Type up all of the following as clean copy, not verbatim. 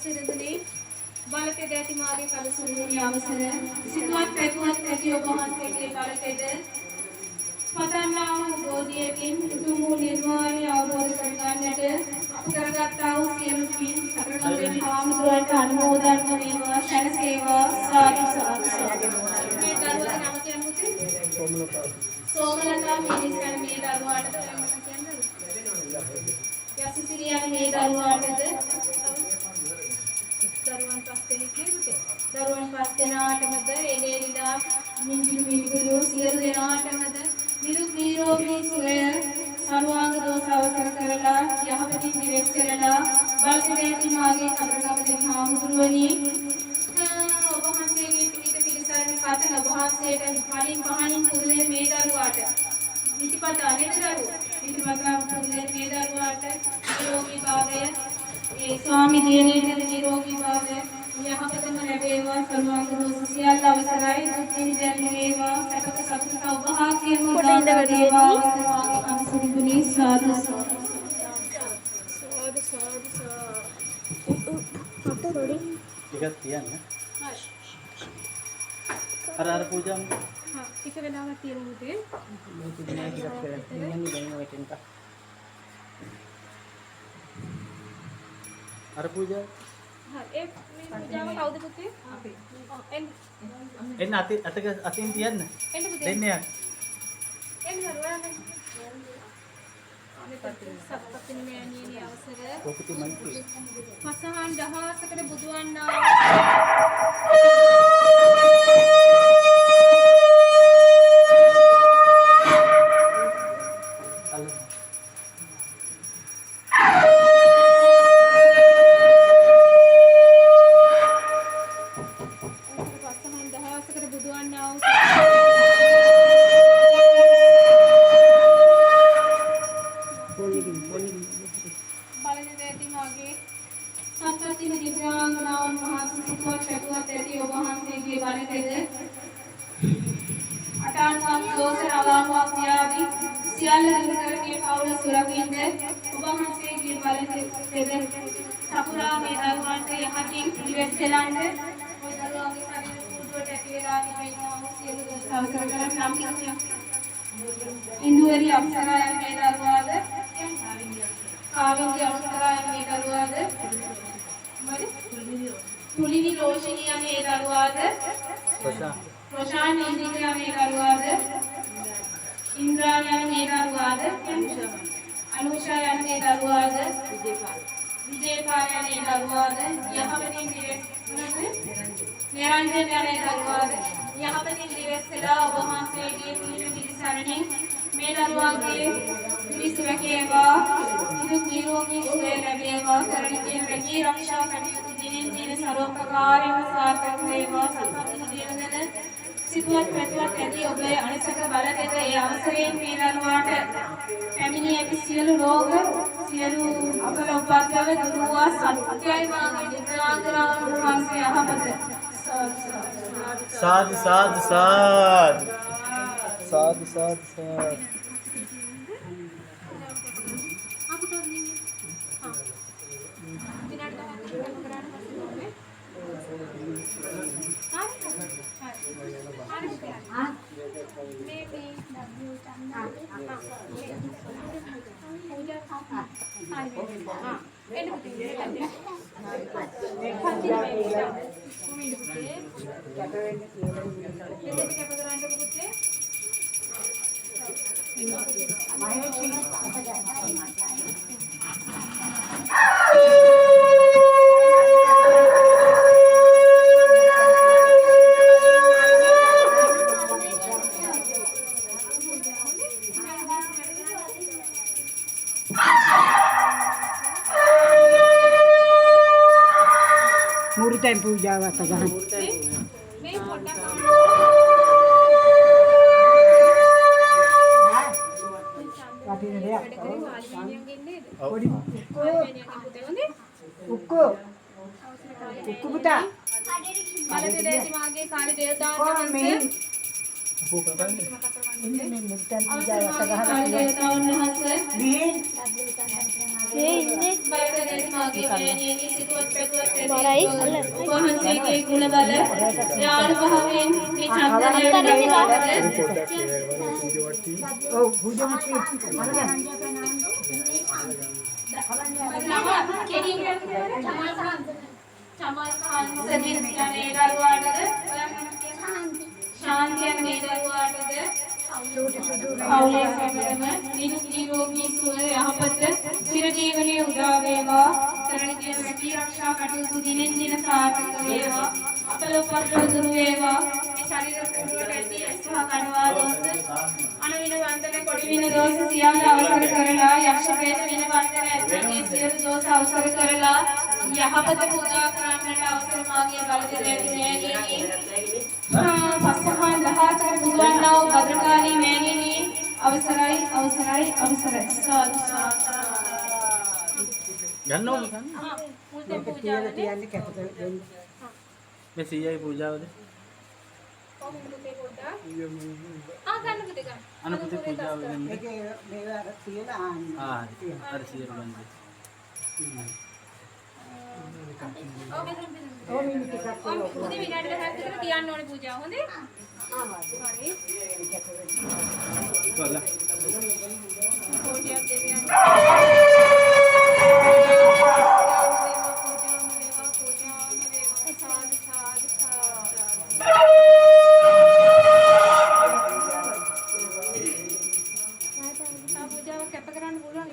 කලසිරුදුනේ බලකෙද ඇති මාගේ කලසිරුදුනේ අවසර සිතුවත් පැතුවත් ඇති ඔබ වහන්සේගේ බලකෙද පතන්නා වූ බෝධියකින් උතුම් වූ නිර්වාණය අවබෝධ කරගන්නට අප කරගත්තා වූ සියලු පින් සතරගම්බෙන් හාමුදුරුවන්ට අනුමෝදන් වේවා සැනසේවා සාදු සාදු සාදු මේ දරුවගේ නම කියන්නේ සෝමලතා මිනිස්කර මේ දරුවාටද ඔයමට කියන්නේ යසිසිරියන් මේ දරුවාටද දරුවන් පස් දෙනෙක් නේද දරුවන් පස් දෙනාටමද එලෙලිලා මිනිගුරු සියලු දෙනාටමද නිරුක් නිරෝගී සුවය සර්වාංග දෝෂ අවසර කරලා යහපතින් දිවෙස් කරලා බලකරේති මාගේ කතරගම හාමුදුරුවනි ඔබ වහන්සේගේ පිට පිළිසරණ පතන ඔබ වහන්සේට කලින් පහනින් පුරුදේ මේ දරුවාට නිතිපතා නේද දරුවෝ නිතිපතා පුරුදේ මේ දරුවාට නිරෝගී භාවය ඒ ස්වාමි දිනේට නිරෝගී භාවය යහපතම ලැබේවා සර්වාංග දෝෂ සියල්ල අවසරයි දුක් නිදන් වේවා සකත සතුට සෞභාග්‍යම උදාන වේවා සර්වාංග අනුසුදුනි සාදු සාදු थोड़ी टिकट दिया ना अरे पूजा हां टिक වෙලාවක් තියෙන උදේ मैं तो दिन टिकट कर नहीं देंगे वेटिंग का अरे पूजा हां ඒ पूजाව කවුද පුතේ අපි එන්න අතින් තියන්න එන්න පුතේ දෙන්න යන්න එන්න රෝයන් සත්පතින් මෑණියනි අවසර කොපිටි මයික් පසහන් දහසකට බුදුවන්නා සපුරා මේ දරුවන්ට යහතින් ඉවත් කළාට ඔය දරුවාගේ ශරීර කුඩුවට ඇති වෙලා තිබෙනවා සියලු දෝෂ අවසර කරන් නම් කියක් ඉන්දුවරි අපසරායන් මේ දරුවාද කාවින්දි අපසරායන් මේ දරුවාද තුලිනි රෝෂිනිය මේ දරුවාද රොෂාන් ඉන්දිකා මේ දරුවාද ඉන්ද්‍රාණිය මේ දරුවාද අනුෂා යන මේ දරුවාද විජේපාල යන දරුවාද යහපතින් දිවෙස් නිරංජන යන දරුවාද යහපතින් දිවෙස් සදා ඔබ වහන්සේගේ පිළිසරණින් මේ දරුවාගේ පිළිසුරකේවා නිරුක් නිරෝගී සුවය ලැබේවා කරණිකේ රැකී ආරක්ෂා කටයුතු දිනෙන් දින සර්වප්‍රකාරයෙන්ම සාර්ථක වේවා සම්පූර්ණ දිනගෙන සිතුවත් පැතුවත් ඇති ඔබේ අනිසක බලකෙද ඒ අවසරයෙන් මේ දරුවාට පැමිණි ඇති සියලු රෝග සියලු අපල උපද්‍රව දුරු වූ සත්‍යයි මාගේ නිත්‍යාග්‍රාම වහන්සේ යහපත साधु साधु साधु साधु साधु साधु आप कर लेंगे हां विराट का कराना मुहूर्त पूजा आता गहन नहीं फोटा उक्को उक्को बुता බලපෑති මාගේ කාලේ දේවතාවුන් වහන්සේ इनमें मुहूर्त पूजा आता गहन කාලේ දේවතාවුන් වහන්සේ बीन බලපෑති මාගේ මාගේ මෑණියනි සිතුවත් පැතුවත් වහන්සේගේ ගුණ බල ඥාන භාවයෙන් මේ චන්දනය ඔව් බුදුමති ශාන්තියන් මේ දරුවාටද පවුලේ සැමටම නිරෝගී සුව යහපත චිරජීවනයේ උදා වේවා කරණිය රැකී ආරක්ෂා කටයුතු දිනෙන් දින සාර්ථක වේවා අපලෝපද්‍රව දුරු වේවා මේ ශරීර පුරුවට ඇති සහ කනවා දෝෂ අනවින වන්දන කොටි වින දෝෂ සියල්ල අවසර කරලා යක්ෂ ප්‍රේත වින වන්දන ඇතන්ගේ සියලු දෝෂ අවසර කරලා යහපත පූජා කරන්නට අවසර මාගේ බලද ඇති මෑණියනි පස්සහන් දහසකට පුදුවන්නා වූ භද්‍රකාලී මෑණියනි අවසරයි අවසරයි සාදු ගන්න ඕන ගන්න. මුල් තෙන් පූජාවද කියන්නේ කැප දෙන්න. මේ සීයයි පූජාවද? කොහොමද පුතේ පොඩ්ඩක් ගන්න පුතේ ගන්න අනුපුතේ පූජාව වෙන්නේ. මේකේ මේවා තියලා හරි. හරි සීයර ගන්නේ. ඕ මිනිත් එකක් පුතේ විනාඩි 10ක් විතර තියන්න ඕනේ පූජාව හොඳේ හරි කොල්ලා. කෝටියක් දෙවියන් පූජාව කැප කරන්න පුළුවන්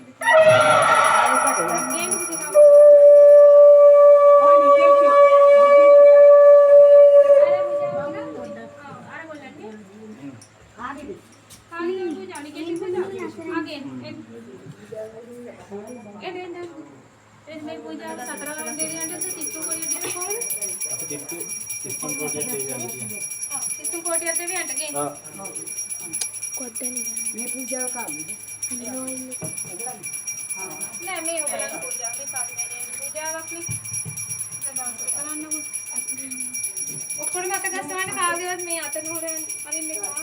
ඉතින් මේ පූජාව සතරවරන් දෙවියන්ට සිත්තු කොටිය දෙන්න කොහොමද? අපි තිස්සුම් පූජා දෙවියන්ට. සිත්තු කොටිය දෙවියන්ට ගේ. මේ පූජාව කාමද? නෑ මේ ඔයගලගේ පූජාව මේ පාරිමේනියන් පූජාවක් නේ. කරන්නකො. ඔක්කොම අත ගස්සවන්න කාගේවත් මේ අත නෝරෙන් අරින්න එපා.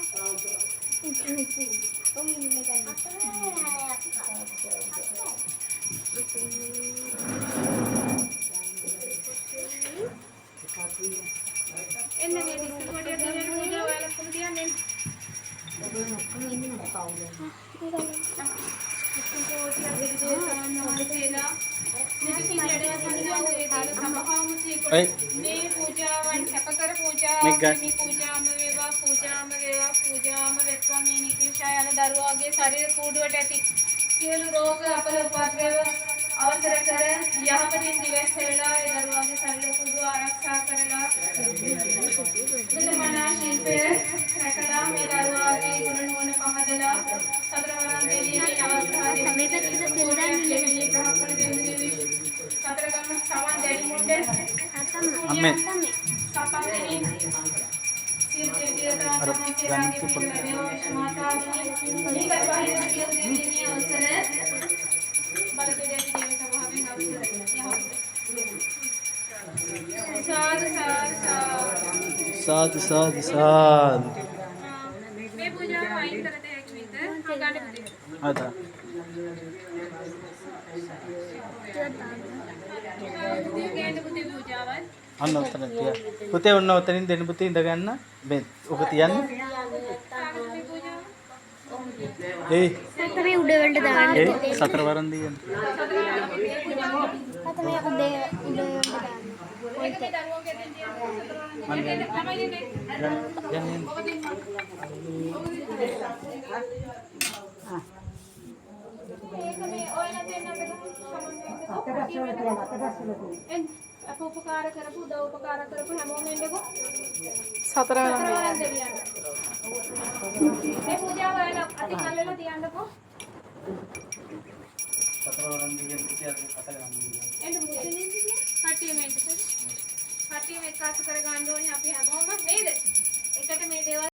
එන්න මේ සිත්තු කොටිය දෙවියන් පූජාව ඔයාලා කොහොමද තියන්නේ? මේ පූජාවන් කැපකර පූජාවන් පූජාම වෙත්වා මේ නිකේෂා යන දරුවාගේ ශරීර කූඩුවට ඇති සියලු රෝග අපල උපද්‍රව අවසර කර යහපතින් දිවස් වෙලා ඒ දරුවාගේ ශරීර කූඩුව ආරක්ෂා කරලා බුදුමනා ශිල්පය රැකලා මේ දරුවාගේ ගුණ නුවණ පහදලා සතරවරන් දෙවියන්ගේ අවස්ථාවේ මේ පැත්තට දෙවියන්ගේ බ්‍රහ්මණ දෙවියන්ගේ සතරගම සමන් දැඩි මුණ්ඩ අම්මේ සපන් දෙවියන් සියලු දෙවියන්ගේ මාතාවනි මේ කරවහින සියලු දෙවියන්ගේ අවසර බලපෑමේ දේව සභාවෙන් අවසර සාදු සාදු සාදු. මේ පූජාව වයින් කරත හැකි විට ගන්න පුතේ. අදා. ගේන්න පුතේ පූජාවල්. අන්න උතන තියා. පුතේ ඔන්න උතනින් දෙන්න පුතේ ඉඳ ගන්න. මේ ඔක තියන්න. මේ පූජාව. ඒ සතරේ උඩ වලට දාන්න. ඒ සතර වරන් දියන්න. සතරේ උඩ උඩ වලට දාන්න. ඒකේ දරුවෝ ගෙදෙන් තියන්න සතරවරන් දෙවියන් ළමයි දෙන්නේ. ගන්න. ඒක මේ ඔයලා දෙන්න අපිට සමන් අප උපකාර කරපු උදව් උපකාර කරපු හැමෝම එන්නකෝ සතරවරන් දෙවියන් මේ පූජාව ඔයලා අතින් අල්ලලා තියන්නකෝ සතර වරන් දියන්න පුතේ අත ගන්න. එන්න මුදින්නේ කට්ටිය මේකට කට්ටිය මේක කාස කර ගන්න ඕනේ අපි හැමෝම නේද එකට මේ දේවල්